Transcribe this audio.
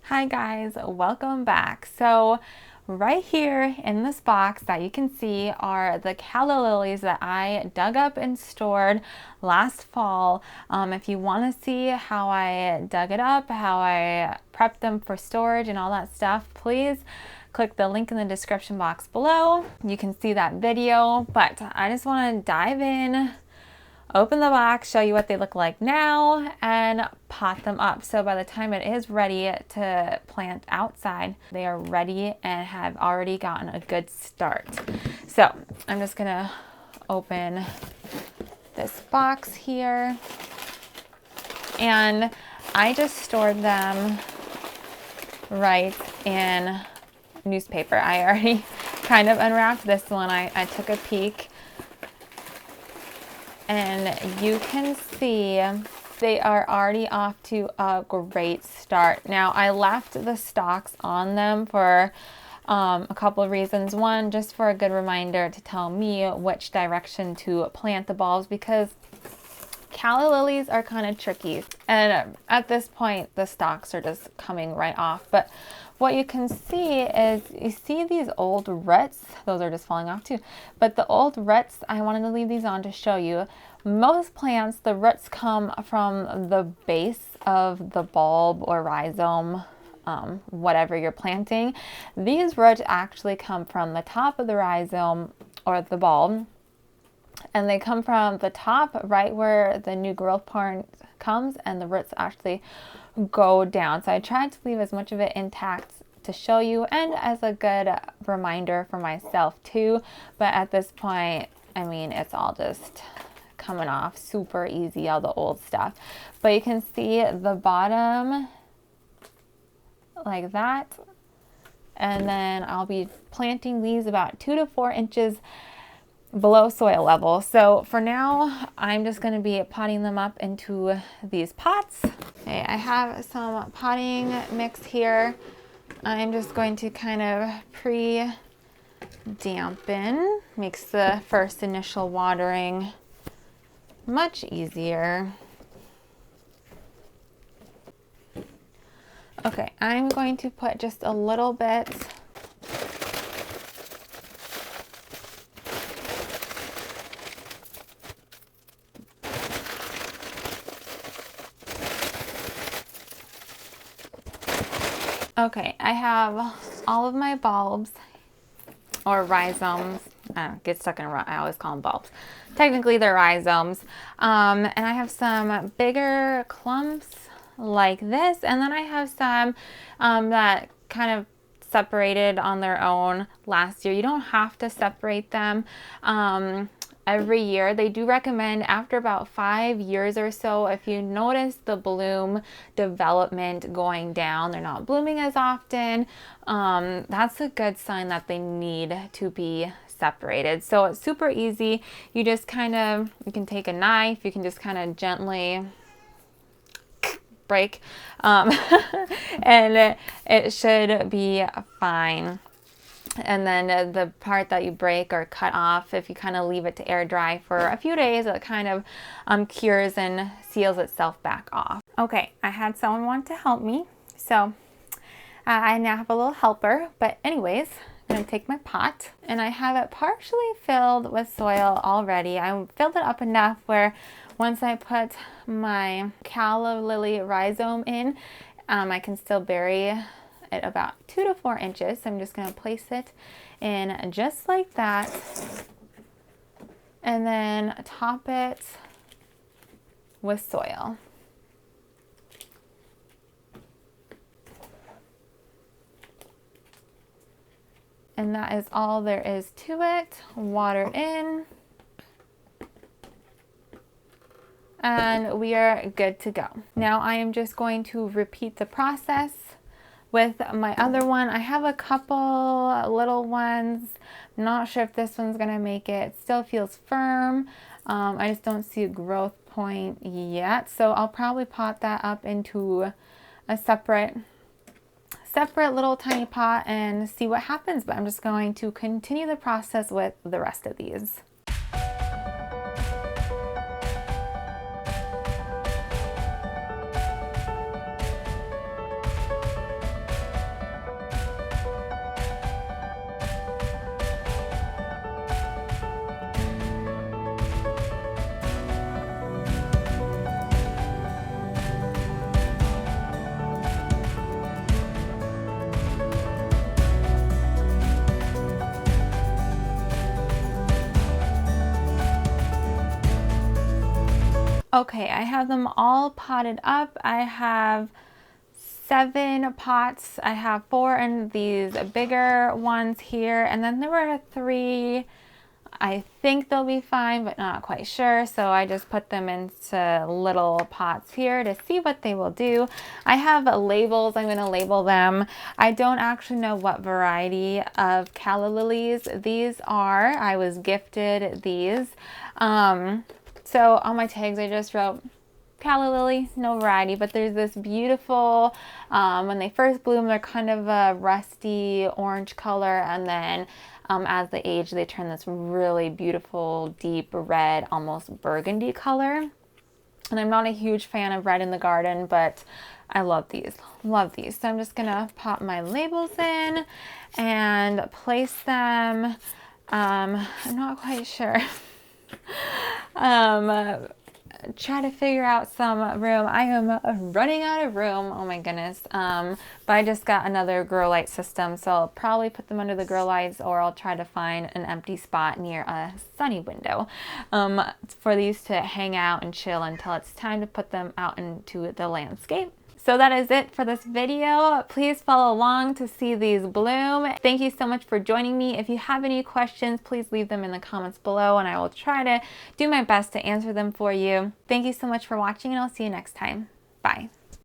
Hi guys, welcome back. So right here in this box that you can see are the calla lilies that I dug up and stored last fall. If you want to see how I dug it up, how I prepped them for storage and all that stuff, please click the link in the description box below. You can see that video, but I just want to dive in, open the box, show you what they look like now, and pot them up. So by the time it is ready to plant outside, they are ready and have already gotten a good start. So I'm just gonna open this box here, and I just stored them right in newspaper. I already kind of unwrapped this one. I took a peek, and you can see they are already off to a great start. Now, I left the stalks on them for a couple of reasons. One, just for a good reminder to tell me which direction to plant the bulbs, because calla lilies are kind of tricky, and at this point the stalks are just coming right off. But what you can see is, you see these old roots, those are just falling off too, but the old roots, I wanted to leave these on to show you. Most plants, the roots come from the base of the bulb or rhizome, whatever you're planting. These roots actually come from the top of the rhizome or the bulb, and they come from the top right where the new growth part comes, and the roots actually go down. So I tried to leave as much of it intact to show you, and as a good reminder for myself too. But at this point, I mean, it's all just coming off super easy, all the old stuff. But you can see the bottom like that, and then I'll be planting these about 2 to 4 inches below soil level. So for now, I'm just going to be potting them up into these pots. Okay, I have some potting mix here. I'm just going to kind of pre-dampen. Makes the first initial watering much easier. Okay, I'm going to put just a little bit Okay, I have all of my bulbs, or rhizomes. I don't get stuck in I always call them bulbs. Technically they're rhizomes. And I have some bigger clumps like this, and then I have some that kind of separated on their own last year. You don't have to separate them every year. They do recommend after about 5 years or so, if you notice the bloom development going down, they're not blooming as often, that's a good sign that they need to be separated. So it's super easy. You just kind of, you can take a knife, you can just kind of gently break, and it should be fine. And then the part that you break or cut off, if you kind of leave it to air dry for a few days, it kind of cures and seals itself back off. Okay, I had someone want to help me, so I now have a little helper. But anyways, I'm going to take my pot, and I have it partially filled with soil already. I filled it up enough where once I put my calla lily rhizome in, I can still bury at about 2 to 4 inches. So I'm just going to place it in just like that, and then top it with soil. And that is all there is to it. Water in, and we are good to go. Now I am just going to repeat the process with my other one. I have a couple little ones. I'm not sure if this one's gonna make it. It still feels firm. I just don't see a growth point yet. So I'll probably pot that up into a separate little tiny pot and see what happens. But I'm just going to continue the process with the rest of these. Okay, I have them all potted up. I have 7 pots. I have 4 in these bigger ones here, and then there were 3. I think they'll be fine, but not quite sure. So I just put them into little pots here to see what they will do. I have labels. I'm going to label them. I don't actually know what variety of Calla Lilies these are. I was gifted these. So on my tags, I just wrote Calla Lily, no variety, but there's this beautiful, when they first bloom, they're kind of a rusty orange color, and then as they age, they turn this really beautiful, deep red, almost burgundy color. And I'm not a huge fan of red in the garden, but I love these, love these. So I'm just gonna pop my labels in and place them. I'm not quite sure. Try to figure out some room. I am running out of room. Oh my goodness. But I just got another grow light system, so I'll probably put them under the grow lights, or I'll try to find an empty spot near a sunny window for these to hang out and chill until it's time to put them out into the landscape. So that is it for this video. Please follow along to see these bloom. Thank you so much for joining me. If you have any questions, please leave them in the comments below and I will try to do my best to answer them for you. Thank you so much for watching and I'll see you next time. Bye.